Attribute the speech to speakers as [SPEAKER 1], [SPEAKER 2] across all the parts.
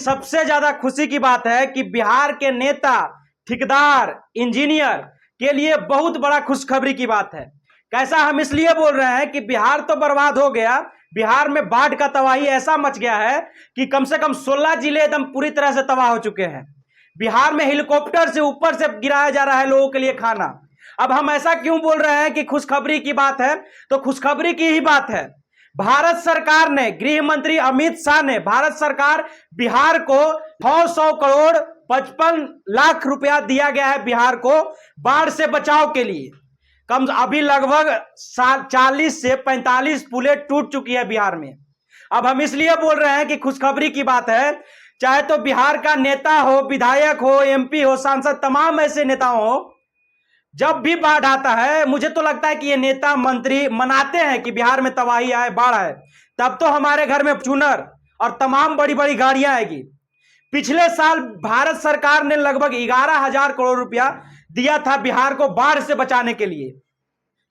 [SPEAKER 1] सबसे ज्यादा खुशी की बात है कि बिहार के नेता, ठेकेदार, इंजीनियर के लिए बहुत बड़ा खुशखबरी की बात है। कैसा, हम इसलिए बोल रहे हैं कि बिहार तो बर्बाद हो गया, बिहार में बाढ़ का तबाही ऐसा मच गया है कि कम से कम 16 जिले एकदम पूरी तरह से तबाह हो चुके हैं। बिहार में हेलीकॉप्टर से ऊपर से गिराया जा रहा है लोगों के लिए खाना। अब हम ऐसा क्यों बोल रहे हैं कि खुशखबरी की बात है, तो खुशखबरी की ही बात है। भारत सरकार ने, गृह मंत्री अमित शाह ने, भारत सरकार बिहार को 900 करोड़ 55 लाख रुपया दिया गया है बिहार को बाढ़ से बचाव के लिए। कम अभी लगभग 40 से 45 पुलें टूट चुकी है बिहार में। अब हम इसलिए बोल रहे हैं कि खुशखबरी की बात है, चाहे तो बिहार का नेता हो, विधायक हो, एमपी हो, सांसद, तमाम ऐसे नेता हो, जब भी बाढ़ आता है मुझे तो लगता है कि ये नेता मंत्री मनाते हैं कि बिहार में तबाही आए, बाढ़ आए, तब तो हमारे घर में चूनर और तमाम बड़ी बड़ी गाड़ियां आएगी। पिछले साल भारत सरकार ने लगभग 11,000 करोड़ रुपया दिया था बिहार को बाढ़ से बचाने के लिए,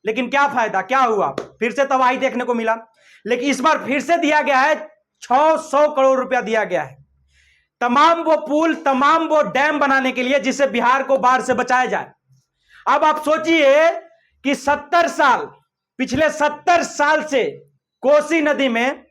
[SPEAKER 1] लेकिन क्या फायदा, क्या हुआ, फिर से तबाही देखने को मिला। लेकिन इस बार फिर से दिया गया है, 600 करोड़ रुपया दिया गया है तमाम वो पुल, तमाम वो डैम बनाने के लिए जिससे बिहार को बाढ़ से बचाया जाए। अब आप सोचिए कि 70 साल, पिछले 70 साल से कोसी नदी में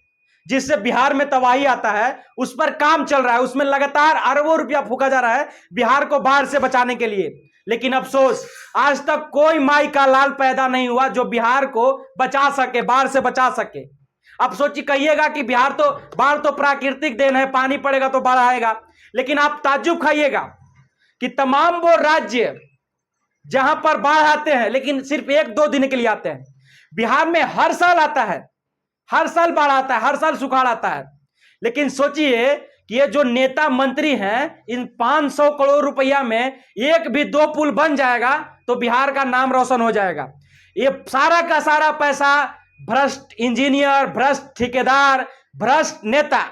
[SPEAKER 1] जिससे बिहार में तबाही आता है उस पर काम चल रहा है, उसमें लगातार अरबों रुपया फूका जा रहा है बिहार को बाढ़ से बचाने के लिए। लेकिन अफसोस, आज तक कोई माई का लाल पैदा नहीं हुआ जो बिहार को बचा सके, बाढ़ से बचा सके। अब सोचिए, कहिएगा कि बिहार तो, बाढ़ तो प्राकृतिक देन है, पानी पड़ेगा तो बाढ़ आएगा, लेकिन आप ताज्जुब खाइएगा कि तमाम वो राज्य जहां पर बाढ़ आते हैं लेकिन सिर्फ 1-2 दिन के लिए आते हैं, बिहार में हर साल आता है, हर साल बाढ़ आता है, हर साल सुखाड़ आता है। लेकिन सोचिए कि ये जो नेता मंत्री हैं, इन 500 करोड़ रुपया में एक भी 2 पुल बन जाएगा तो बिहार का नाम रोशन हो जाएगा। ये सारा का सारा पैसा भ्रष्ट इंजीनियर, भ्रष्ट ठेकेदार, भ्रष्ट नेता,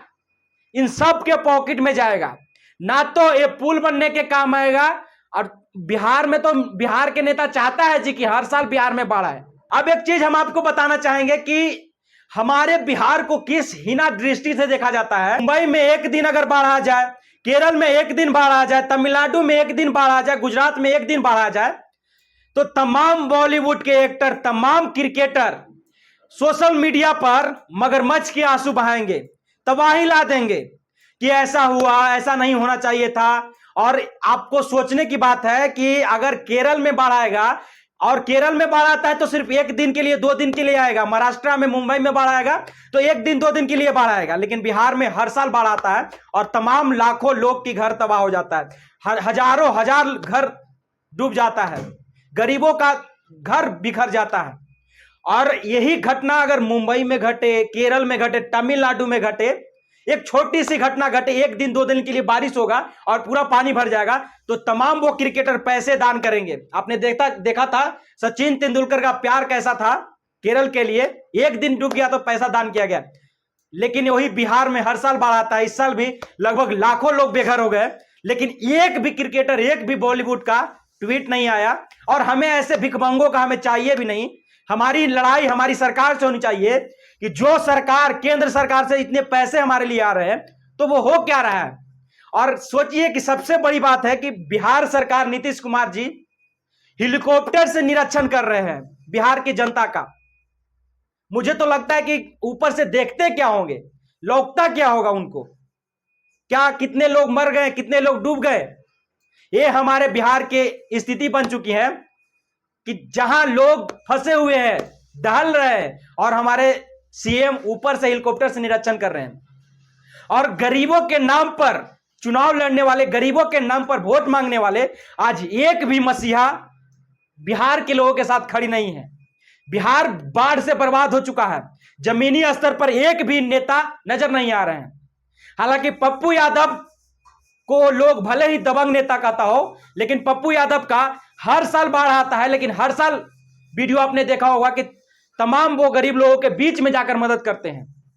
[SPEAKER 1] इन सब के पॉकेट में जाएगा। ना तो ये पुल बनने के काम आएगा, और बिहार में तो बिहार के नेता चाहता है जी कि हर साल बिहार में बाढ़ आए। अब एक चीज हम आपको बताना चाहेंगे कि हमारे बिहार को किस हीना दृष्टि से देखा जाता है। मुंबई में एक दिन अगर बाढ़ आ जाए, केरल में एक दिन बाढ़ आ जाए, तमिलनाडु में एक दिन बाढ़ आ जाए, गुजरात में एक दिन बाढ़ आ जाए, तो तमाम बॉलीवुड के एक्टर, तमाम क्रिकेटर सोशल मीडिया पर मगरमच्छ के आंसू बहाएंगे, तबाही ला देंगे कि ऐसा हुआ, ऐसा नहीं होना चाहिए था। और आपको सोचने की बात है कि अगर केरल में बाढ़ आएगा, और केरल में बाढ़ आता है तो सिर्फ 1 दिन के लिए, 2 दिन के लिए आएगा, महाराष्ट्र में, मुंबई में बाढ़ आएगा तो 1 दिन 2 दिन के लिए बाढ़ आएगा, लेकिन बिहार में हर साल बाढ़ आता है और तमाम लाखों लोग की घर तबाह हो जाता है, हजारों हजार घर डूब जाता है, गरीबों का घर बिखर जाता है। और यही घटना अगर मुंबई में घटे, केरल में घटे, तमिलनाडु में घटे, एक छोटी सी घटना घटे, 1 दिन 2 दिन के लिए बारिश होगा और पूरा पानी भर जाएगा, तो तमाम वो क्रिकेटर पैसे दान करेंगे। आपने देखा था सचिन तेंदुलकर का प्यार कैसा था केरल के लिए, 1 दिन डूब गया तो पैसा दान किया गया। लेकिन वही बिहार में हर साल बाढ़ आता है, इस साल भी लगभग लाखों लोग बेघर हो गए, लेकिन एक भी क्रिकेटर, एक भी बॉलीवुड का ट्वीट नहीं आया। और हमें ऐसे भिखमंगों का हमें चाहिए भी नहीं। हमारी लड़ाई हमारी सरकार से होनी चाहिए कि जो सरकार, केंद्र सरकार से इतने पैसे हमारे लिए आ रहे हैं तो वो हो क्या रहा है। और सोचिए कि सबसे बड़ी बात है कि बिहार सरकार, नीतीश कुमार जी हेलीकॉप्टर से निरीक्षण कर रहे हैं बिहार की जनता का। मुझे तो लगता है कि ऊपर से देखते क्या होंगे, लौकता क्या होगा उनको, क्या कितने लोग मर गए, कितने लोग डूब गए। ये हमारे बिहार की स्थिति बन चुकी है कि जहां लोग फंसे हुए हैं, दहल रहे हैं, और हमारे सीएम ऊपर से हेलीकॉप्टर से निरीक्षण कर रहे हैं। और गरीबों के नाम पर चुनाव लड़ने वाले, गरीबों के नाम पर वोट मांगने वाले, आज एक भी मसीहा बिहार के लोगों के साथ खड़ी नहीं है। बिहार बाढ़ से बर्बाद हो चुका है, जमीनी स्तर पर एक भी नेता नजर नहीं आ रहे हैं। हालांकि पप्पू यादव को लोग भले ही दबंग नेता कहता हो, लेकिन पप्पू यादव का हर साल बाढ़ आता है, लेकिन हर साल वीडियो आपने देखा होगा कि तमाम वो गरीब लोगों के बीच में जाकर मदद करते हैं।